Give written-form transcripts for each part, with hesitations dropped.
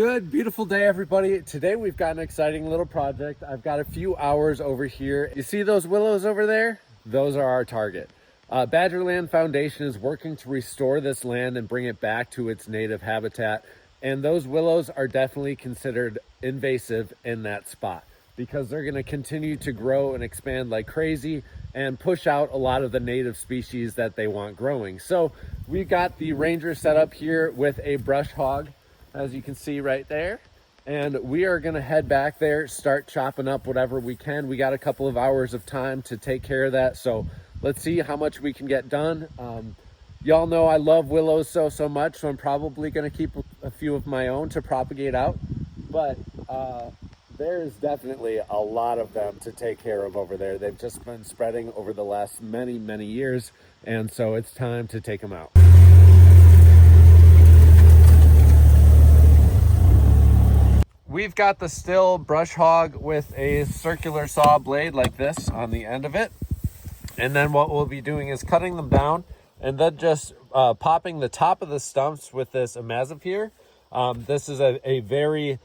Good, beautiful day, everybody. Today we've got an exciting little project. I've got a few hours over here. You see those willows over there? Those are our target. Badgerland Foundation is working to restore this land and bring it back to its native habitat. And those willows are definitely considered invasive in that spot because they're going to continue to grow and expand like crazy and push out a lot of the native species that they want growing. So we've got the ranger set up here with a brush hog, as you can see right there, and we are going to head back there, start chopping up whatever we can. We got a couple of hours of time to take care of that, so let's see how much we can get done. Y'all know I love willows so much, so I'm probably going to keep a few of my own to propagate out, but there's definitely a lot of them to take care of over there. They've just been spreading over the last many years, and so it's time to take them out. We've got the still brush hog with a circular saw blade like this on the end of it. And then what we'll be doing is cutting them down and then just popping the top of the stumps with this Invasive here. This is a very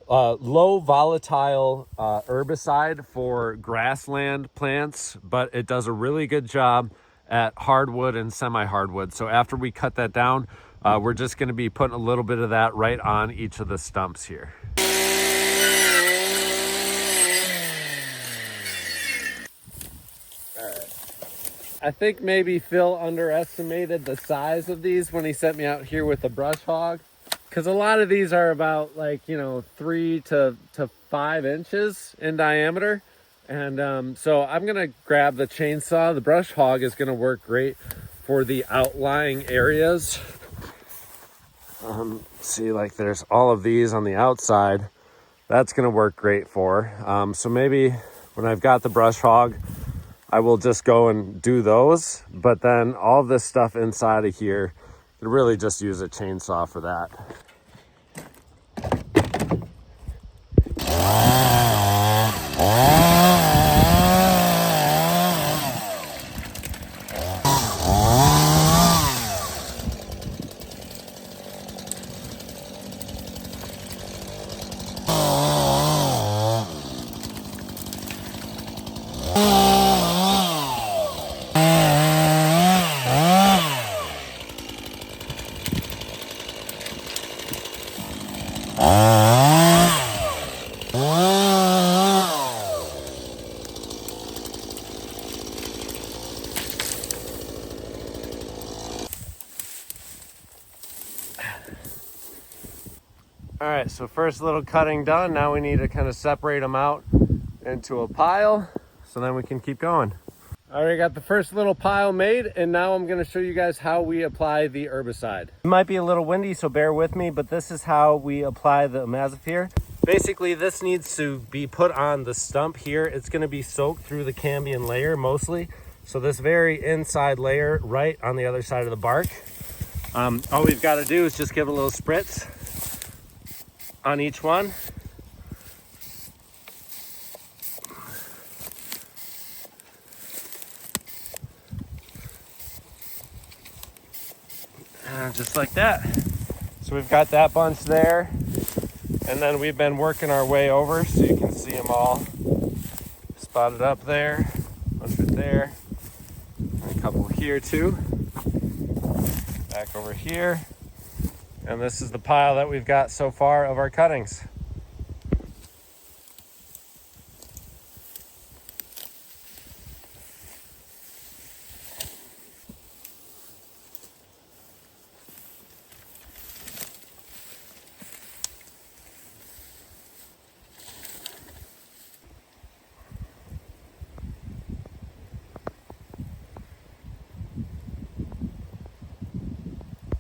low volatile herbicide for grassland plants, but it does a really good job at hardwood and semi-hardwood. So after we cut that down, we're just going to be putting a little bit of that right on each of the stumps here. I think maybe Phil underestimated the size of these when he sent me out here with the brush hog, because a lot of these are about 3 to 5 inches in diameter. And so I'm gonna grab the chainsaw. The brush hog is gonna work great for the outlying areas. See, like there's all of these on the outside. That's gonna work great for. So maybe when I've got the brush hog, I will just go and do those, but then all this stuff inside of here, you really just use a chainsaw for that. All right, so first little cutting done. Now we need to kind of separate them out into a pile so then we can keep going. I already got the first little pile made, and now I'm gonna show you guys how we apply the herbicide. It might be a little windy, so bear with me, but this is how we apply the Invasive here. Basically, this needs to be put on the stump here. It's gonna be soaked through the cambium layer mostly. So this very inside layer right on the other side of the bark. All we've gotta do is just give it a little spritz on each one. Just like that. So we've got that bunch there, and then we've been working our way over so you can see them all spotted up there, a bunch right there, and a couple here too, back over here. And this is the pile that we've got so far of our cuttings.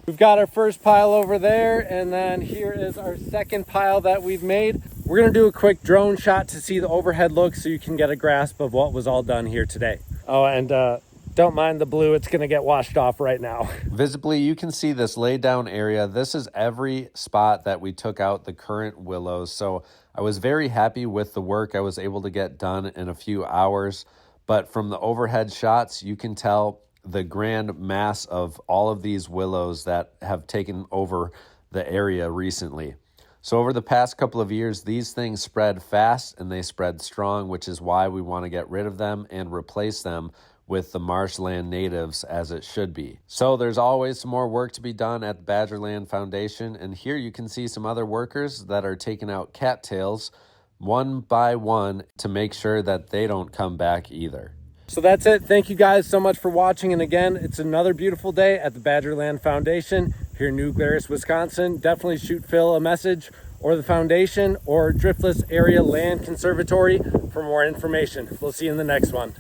We've got our first pile over there, and then here is our second pile that we've made. We're gonna do a quick drone shot to see the overhead look so you can get a grasp of what was all done here today. Oh, and don't mind the blue, it's gonna get washed off right now. Visibly, you can see this laid down area. This is every spot that we took out the current willows. So I was very happy with the work I was able to get done in a few hours. But from the overhead shots, you can tell the grand mass of all of these willows that have taken over the area recently. So over the past couple of years, these things spread fast and they spread strong, which is why we want to get rid of them and replace them with the marshland natives as it should be. So there's always some more work to be done at the Badgerland Foundation, and here you can see some other workers that are taking out cattails one by one to make sure that they don't come back either. So that's it. Thank you guys so much for watching. And again, it's another beautiful day at the Badgerland Foundation here in New Glarus, Wisconsin. Definitely shoot Phil a message, or the foundation, or Driftless Area Land Conservatory for more information. We'll see you in the next one.